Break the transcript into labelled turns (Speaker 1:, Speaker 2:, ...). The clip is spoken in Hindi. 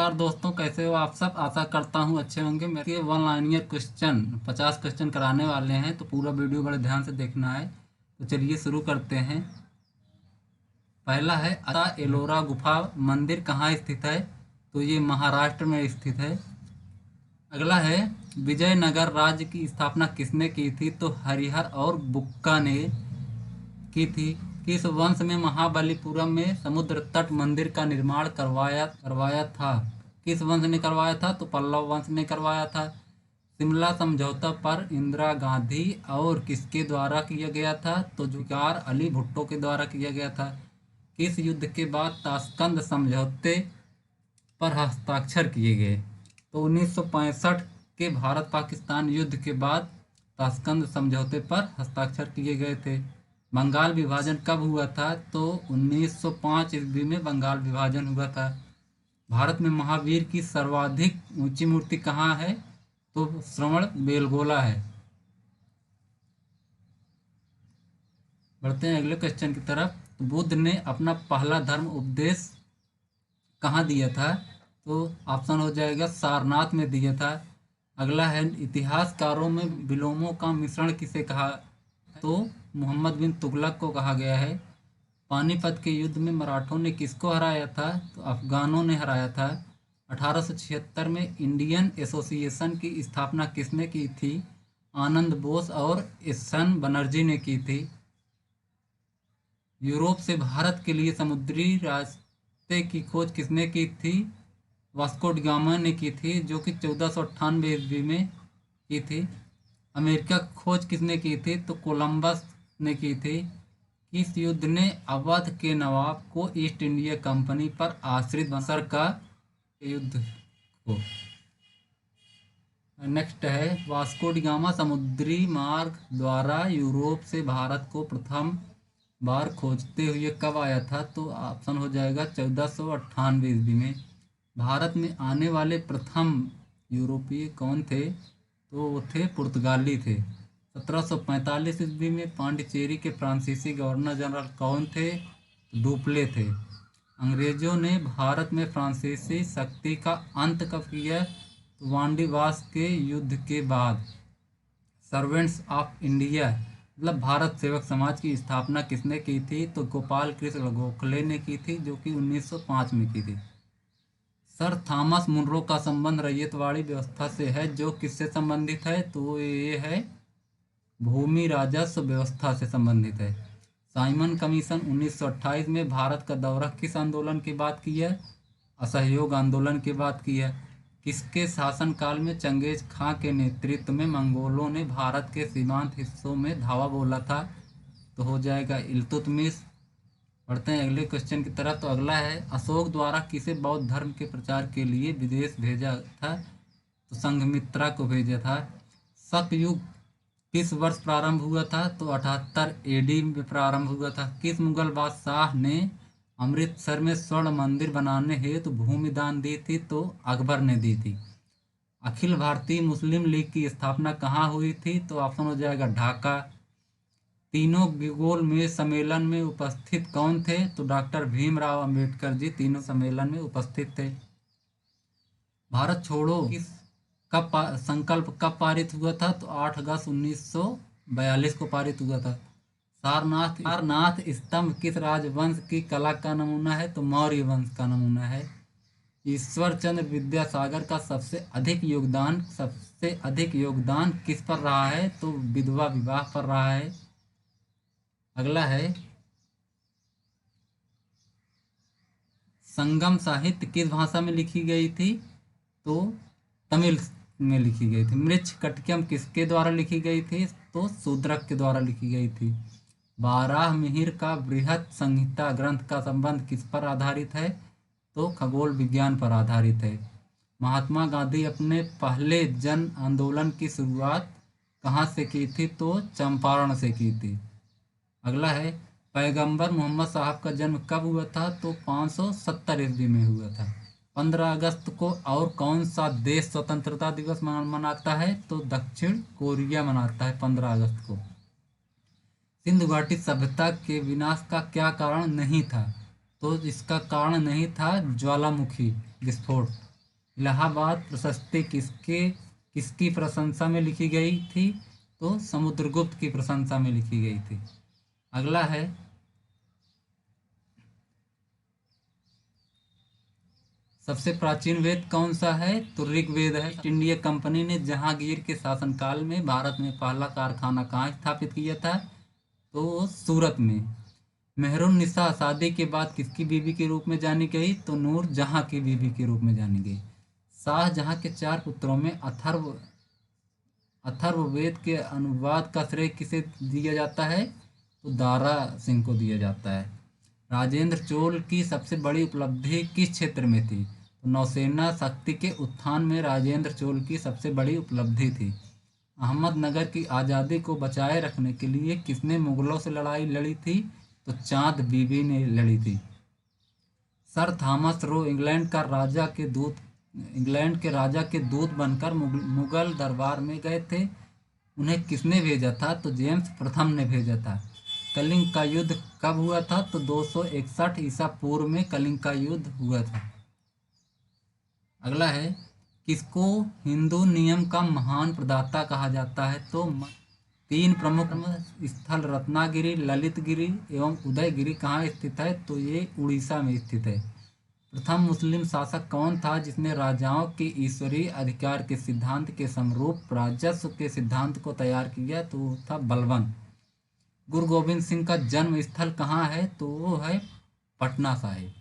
Speaker 1: नमस्कार दोस्तों, कैसे हो आप सब। आशा करता हूँ अच्छे होंगे। मेरे वन लाइनियर क्वेश्चन 50 क्वेश्चन कराने वाले हैं, तो पूरा वीडियो बड़े ध्यान से देखना है। तो चलिए शुरू करते हैं। पहला है, अता एलोरा गुफा मंदिर कहाँ स्थित है। तो ये महाराष्ट्र में स्थित है। अगला है, विजयनगर राज्य की स्थापना किसने की थी। तो हरिहर और बुक्का ने की थी। किस वंश में महाबलीपुरम में समुद्र तट मंदिर का निर्माण करवाया करवाया था। किस वंश ने करवाया था। तो पल्लव वंश ने करवाया था। शिमला समझौता पर इंदिरा गांधी और किसके द्वारा किया गया था। तो जुल्फ़िकार अली भुट्टो के द्वारा किया गया था। किस युद्ध के बाद ताशकंद समझौते पर हस्ताक्षर किए गए। तो 1965 के भारत पाकिस्तान युद्ध के बाद ताशकंद समझौते पर हस्ताक्षर किए गए थे। बंगाल विभाजन कब हुआ था। तो 1905 ईस्वी में बंगाल विभाजन हुआ था। भारत में महावीर की सर्वाधिक ऊंची मूर्ति कहाँ है। तो श्रवण बेलगोला है। बढ़ते हैं अगले क्वेश्चन की तरफ। तो बुद्ध ने अपना पहला धर्म उपदेश कहाँ दिया था। तो ऑप्शन हो जाएगा सारनाथ में दिया था। अगला है, इतिहासकारों में विलोमों का मिश्रण किसे कहा। तो मोहम्मद बिन तुगलक को कहा गया है। पानीपत के युद्ध में मराठों ने किसको हराया था। तो अफगानों ने हराया था। 1876 में इंडियन एसोसिएशन की स्थापना किसने की थी। आनंद बोस और एस.एन. बनर्जी ने की थी। यूरोप से भारत के लिए समुद्री रास्ते की खोज किसने की थी। वास्को ड गामा ने की थी, जो कि 1498 ईस्वी में की थी। अमेरिका की खोज किसने की थी। तो कोलंबस ने की थी। किस युद्ध ने अवध के नवाब को ईस्ट इंडिया कंपनी पर आश्रित बंसर का युद्ध को। नेक्स्ट है, वास्को डी गामा समुद्री मार्ग द्वारा यूरोप से भारत को प्रथम बार खोजते हुए कब आया था। तो ऑप्शन हो जाएगा 1498 ईस्वी में। भारत में आने वाले प्रथम यूरोपीय कौन थे। तो वो थे पुर्तगाली थे। 1745 ईस्वी में पांडिचेरी के फ्रांसीसी गवर्नर जनरल कौन थे। डुप्ले थे। अंग्रेजों ने भारत में फ्रांसीसी शक्ति का अंत कब किया। तो वांडीवास के युद्ध के बाद। सर्वेंट्स ऑफ इंडिया मतलब भारत सेवक समाज की स्थापना किसने की थी। तो गोपाल कृष्ण गोखले ने की थी, जो कि 1905 में की थी। सर थॉमस मुनरो का संबंध रैयतवाड़ी व्यवस्था से है, जो किससे संबंधित है। तो ये है भूमि राजस्व व्यवस्था से संबंधित है। साइमन कमीशन 1928 में भारत का दौरा किस आंदोलन के बाद किया। असहयोग आंदोलन के बाद किया। किसके शासनकाल में चंगेज खां के नेतृत्व में मंगोलों ने भारत के सीमांत हिस्सों में धावा बोला था। तो हो जाएगा इल्तुतमिश। पढ़ते हैं अगले क्वेश्चन की तरफ। तो अगला है, अशोक द्वारा किसे बौद्ध धर्म के प्रचार के लिए विदेश भेजा था। तो संघमित्रा को भेजा था। शक युग किस वर्ष प्रारंभ हुआ था। तो 78 एडी में प्रारंभ हुआ था। किस मुगल बादशाह ने अमृतसर में स्वर्ण मंदिर बनाने हेतु भूमि दान दी थी। तो अकबर ने दी थी। अखिल भारतीय मुस्लिम लीग की स्थापना कहाँ हुई थी। तो ऑप्शन हो जाएगा ढाका। तीनों गोल मेज सम्मेलन में उपस्थित कौन थे। तो डॉक्टर भीमराव अंबेडकर जी तीनों सम्मेलन में उपस्थित थे। भारत छोड़ो किस संकल्प कब पारित हुआ था। तो 8 अगस्त 1942 को पारित हुआ था। सारनाथ स्तंभ किस राजवंश की कला का नमूना है। तो मौर्य वंश का नमूना है। ईश्वर चंद्र विद्यासागर का सबसे अधिक योगदान किस पर रहा है। तो विधवा विवाह पर रहा है। अगला है, संगम साहित्य किस भाषा में लिखी गई थी। तो तमिल में लिखी गई थी। मृच्छकटिकम किसके द्वारा लिखी गई थी। तो शूद्रक के द्वारा लिखी गई थी। बारहमिहिर का बृहत संहिता ग्रंथ का संबंध किस पर आधारित है। तो खगोल विज्ञान पर आधारित है। महात्मा गांधी अपने पहले जन आंदोलन की शुरुआत कहाँ से की थी। तो चंपारण से की थी। अगला है, पैगंबर मोहम्मद साहब का जन्म कब हुआ था। तो 570 ईस्वी में हुआ था। 15 अगस्त को और कौन सा देश स्वतंत्रता दिवस मनाता है। तो दक्षिण कोरिया मनाता है 15 अगस्त को। सिंधु घाटी सभ्यता के विनाश का क्या कारण नहीं था। तो इसका कारण नहीं था ज्वालामुखी विस्फोट। इलाहाबाद प्रशस्ति किसकी प्रशंसा में लिखी गई थी? तो समुद्रगुप्त की प्रशंसा में लिखी गई थी। अगला है, सबसे प्राचीन वेद कौन सा है? तो ऋग्वेद है। ईस्ट इंडिया कंपनी ने जहांगीर के शासनकाल में भारत में पहला कारखाना कहाँ स्थापित किया था? तो सूरत में। मेहरुन्निसा शादी के बाद किसकी बीवी के रूप में जानी गई? तो नूर जहां की बीवी के रूप में जानी गई। शाहजहां के 4 पुत्रों में अथर्ववेद के अनुवाद का श्रेय किसे दिया जाता है? तो दारा सिंह को दिया जाता है। राजेंद्र चोल की सबसे बड़ी उपलब्धि किस क्षेत्र में थी? तो नौसेना शक्ति के उत्थान में राजेंद्र चोल की सबसे बड़ी उपलब्धि थी। अहमदनगर की आज़ादी को बचाए रखने के लिए किसने मुगलों से लड़ाई लड़ी थी? तो चांद बीबी ने लड़ी थी। सर थॉमस रो इंग्लैंड के राजा के दूत बनकर मुगल दरबार में गए थे। उन्हें किसने भेजा था? तो जेम्स प्रथम ने भेजा था। कलिंग का युद्ध कब हुआ था? तो 261 ईसा पूर्व में कलिंग का युद्ध हुआ था। अगला है, किसको हिंदू नियम का महान प्रदाता कहा जाता है? तो 3 प्रमुख स्थल रत्नागिरी, ललितगिरी एवं उदयगिरी कहाँ स्थित है? तो ये उड़ीसा में स्थित है। प्रथम मुस्लिम शासक कौन था जिसने राजाओं के ईश्वरीय अधिकार के सिद्धांत के समरूप राजस्व के सिद्धांत को तैयार किया? तो वो था बलबन। गुरु गोविंद सिंह का जन्म स्थल कहाँ है? तो वो है पटना साहिब।